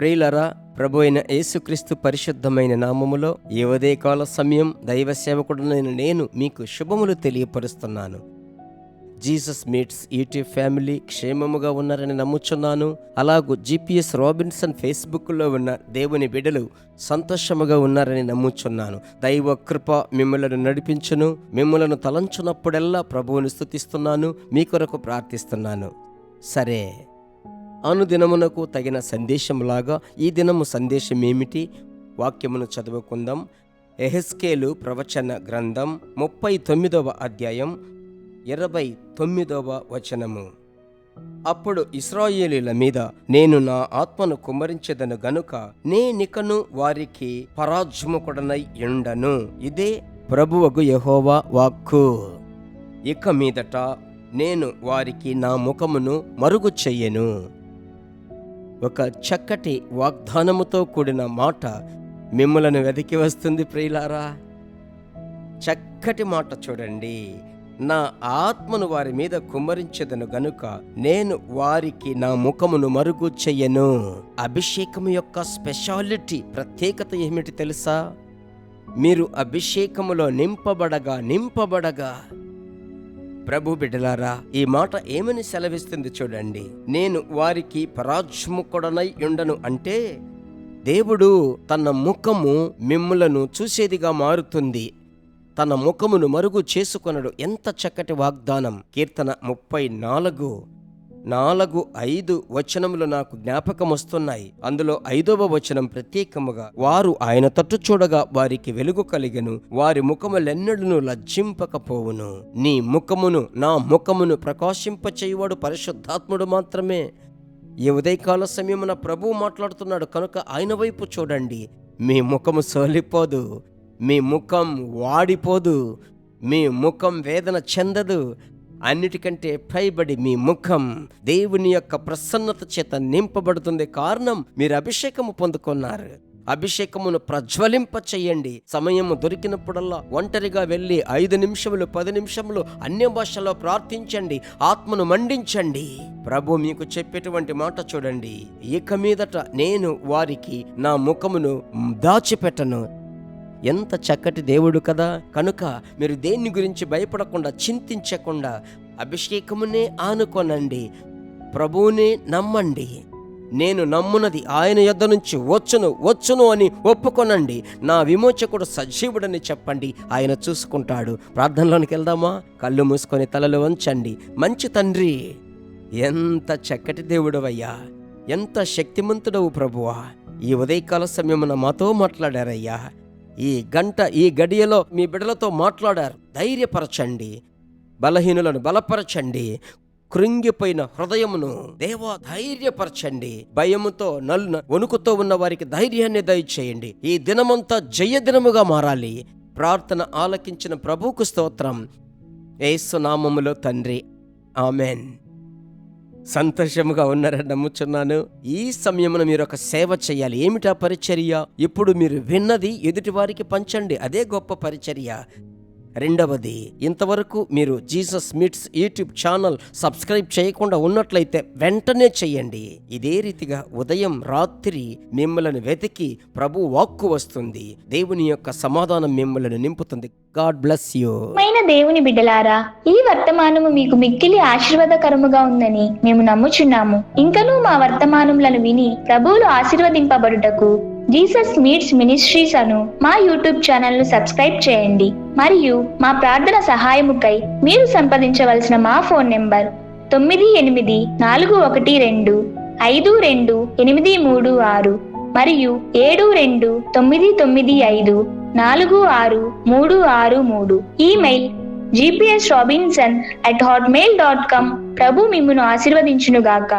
ప్రియులారా, ప్రభు అయిన యేసుక్రీస్తు పరిశుద్ధమైన నామములో ఈ ఉదయకాల సమయం దైవ సేవకుడునైన నేను మీకు శుభములు తెలియపరుస్తున్నాను. జీసస్ మీట్స్ యూట్యూబ్ ఫ్యామిలీ క్షేమముగా ఉన్నారని నమ్ముచున్నాను. అలాగూ GPS రాబిన్సన్ ఫేస్బుక్లో ఉన్న దేవుని బిడ్డలు సంతోషముగా ఉన్నారని నమ్ముచున్నాను. దైవ కృప మిమ్మలను నడిపించును. మిమ్మలను తలంచున్నప్పుడల్లా ప్రభువుని స్తుతిస్తున్నాను, మీ కొరకు ప్రార్థిస్తున్నాను. సరే, అనుదినమునకు తగిన సందేశంలాగా ఈ దినము సందేశం ఏమిటి? వాక్యమును చదువుకుందాం. యెహెజ్కేలు ప్రవచన గ్రంథం 39వ అధ్యాయం 29వ వచనము. అప్పుడు ఇశ్రాయేలీల మీద నేను నా ఆత్మను కుమ్మరించెదను గనుక నేనికను వారికి పరాజ్ముకుడనై యుండను. ఇదే ప్రభువగు యెహోవా వాక్కు. ఇక మీదట నేను వారికి నా ముఖమును మరుగు చెయ్యను. ఒక చక్కటి వాగ్దానముతో కూడిన మాట మిమ్మలను వెతికి వస్తుంది ప్రియులారా. చక్కటి మాట చూడండి. నా ఆత్మను వారి మీద కుమ్మరించెదను గనుక నేను వారికి నా ముఖమును మరుగు చెయ్యను. అభిషేకము యొక్క స్పెషాలిటీ, ప్రత్యేకత ఏమిటి తెలుసా? మీరు అభిషేకములో నింపబడగా ప్రభు బిడ్డలారా, ఈ మాట ఏమని సెలవిస్తుంది చూడండి. నేను వారికి పరాజ్ముకుడనై యుండను అంటే దేవుడు తన ముఖము మిమ్ములను చూసేదిగా మారుతుంది. తన ముఖమును మరుగు చేసుకొనడు. ఎంత చక్కటి వాగ్దానం! కీర్తన 34:4-5 వచనములు నాకు జ్ఞాపకం వస్తున్నాయి. అందులో 5వ వచనం ప్రత్యేకముగా, వారు ఆయన తట్టు చూడగా వారికి వెలుగు కలిగెను, వారి ముఖములెన్నడూను లజ్జింపకపోవును. నీ ముఖమును, నా ముఖమును ప్రకాశింపచేయువాడు పరిశుద్ధాత్ముడు మాత్రమే. ఈ ఉదయకాల సమయమున ప్రభువు మాట్లాడుతున్నాడు కనుక ఆయన వైపు చూడండి. మీ ముఖము సోలిపోదు, మీ ముఖం వాడిపోదు, మీ ముఖం వేదన చెందదు. అన్నిటికంటే పైబడి మీ ముఖం దేవుని యొక్క ప్రసన్నత చేత నింపబడుతుంది. కారణం, మీరు అభిషేకము పొందుకున్నారు. అభిషేకమును ప్రజ్వలింప చెయ్యండి. సమయము దొరికినప్పుడల్లా ఒంటరిగా వెళ్ళి 5 నిమిషములు 10 నిమిషములు అన్య భాషలో ప్రార్థించండి, ఆత్మను మండించండి. ప్రభు మీకు చెప్పేటువంటి మాట చూడండి. ఇక మీదట నేను వారికి నా ముఖమును దాచిపెట్టను. ఎంత చక్కటి దేవుడు కదా! కనుక మీరు దేన్ని గురించి భయపడకుండా, చింతించకుండా అభిషేకమునే ఆనుకొనండి, ప్రభువునే నమ్మండి. నేను నమ్మునది ఆయన యొద్ద నుంచి వచ్చును అని ఒప్పుకొనండి. నా విమోచకుడు సజీవుడని చెప్పండి, ఆయన చూసుకుంటాడు. ప్రార్థనలోనికి వెళ్దామా? కళ్ళు మూసుకొని తలలు వంచండి. మంచి తండ్రి, ఎంత చక్కటి దేవుడవయ్యా, ఎంత శక్తిమంతుడవు ప్రభువా! ఈ ఉదయకాల సమయమున మాతో మాట్లాడారయ్యా. ఈ గంట, ఈ గడియలో మీ బిడ్డలతో మాట్లాడారు. ధైర్యపరచండి, బలహీనులను బలపరచండి, కృంగిపోయిన హృదయమును దేవా ధైర్యపరచండి. భయముతో వణుకుతో ఉన్న వారికి ధైర్యాన్ని దయచేయండి. ఈ దినమంతా జయదినముగా మారాలి. ప్రార్థన ఆలకించిన ప్రభువుకు స్తోత్రం. యేసు నామములో తండ్రి, ఆమెన్. సంతోషముగా ఉన్నారని నమ్ముచున్నాను. ఈ సమయమున మీరు ఒక సేవ చేయాలి. ఏమిటా పరిచర్య? ఇప్పుడు మీరు విన్నది ఎదుటివారికి పంచండి. అదే గొప్ప పరిచర్య. రెండవది, ఇంతవరకు మీరు Jesus Meets YouTube channel subscribe చేయకుండా ఉన్నట్లయితే వెంటనే చెయ్యండి. ఇదే రీతిగా ఉదయం రాత్రి మిమ్మల్ని వెతికి ప్రభు వాక్కు వస్తుంది. దేవుని యొక్క సమాధానం మిమ్మల్ని నింపుతుంది. God bless you. దేవుని బిడ్డలారా, ఈ వర్తమానము మీకు మిక్కిలి ఆశీర్వాదకరముగా ఉందని మేము నమ్ముచున్నాము. ఇంకనూ మా వర్తమానములను విని ప్రభువులు ఆశీర్వదింపబడుటకు జీసస్ మీట్స్ మినిస్ట్రీస్ అను మా యూట్యూబ్ ఛానల్ ను సబ్స్క్రైబ్ చేయండి. మరియు మా ప్రార్థన సహాయముకై మీరు సంప్రదించవలసిన మా ఫోన్ నెంబర్ 9841425236 మరియు 7299546363. Email gpsrobinson@hotmail.com. ప్రభు మిమ్మును ఆశీర్వదించునుగాక.